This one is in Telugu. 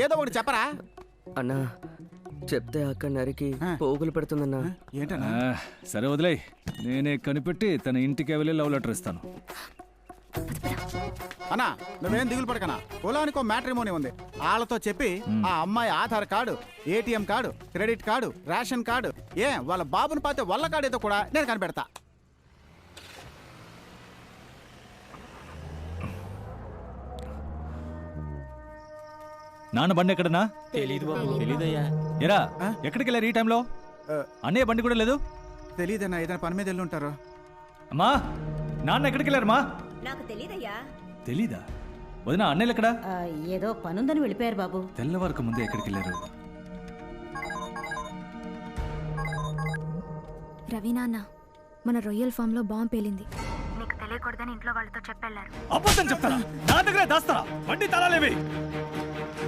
ఏదో ఒకటి చెప్పరా అన్నా. చెప్తే అక్క నరికి పోగులు పెడుతుందన్నా. ఏంటన్నా? సరే వదిలే, నేనే కనిపెట్టి తన ఇంటికి వెళ్ళి లవ్ లెటర్ ఇస్తాను. అన్నా నువ్వేం దిగులు పడకనా, పొలానికో మ్యాట్రిమోనీ ఉంది, వాళ్ళతో చెప్పి ఆ అమ్మాయి Aadhaar card, ATM card, credit card, ration card, వాళ్ళ బాబుని పాతే వల్ల కార్డు కూడా నేను కనిపెడతా. నాన్న బండి ఎక్కడన్నా? తెలీదయ్యా. ఎరా ఎక్కడికి వెళ్ళారు ఈ టైంలో? అన్నయ్య బండి కూడా లేదు. తెలీదన్నా, ఏదైనా పని మీద వెళ్ళి ఉంటారు. అమ్మా నాన్న ఎక్కడికి వెళ్ళారమ్మా? నాకు తెలీదయ్యా. తెలీదా? వదిన అన్నయ్యలు ఎక్కడా? ఏదో పనుందని వెళ్ళిపోయారు బాబు. తెల్లవారుకు ముందే ఎక్కడికి వెళ్ళారు? రవి నాన్న, మన రొయ్యల్ ఫామ్ లో బాంబు పేలింది. నీకు తెలియకూడదని ఇంట్లో వాళ్ళతో చెప్పెళ్ళారు. అబద్ధం చెప్తారా? నా దగ్గరే దాస్తారా? బండి తాళాలేవి?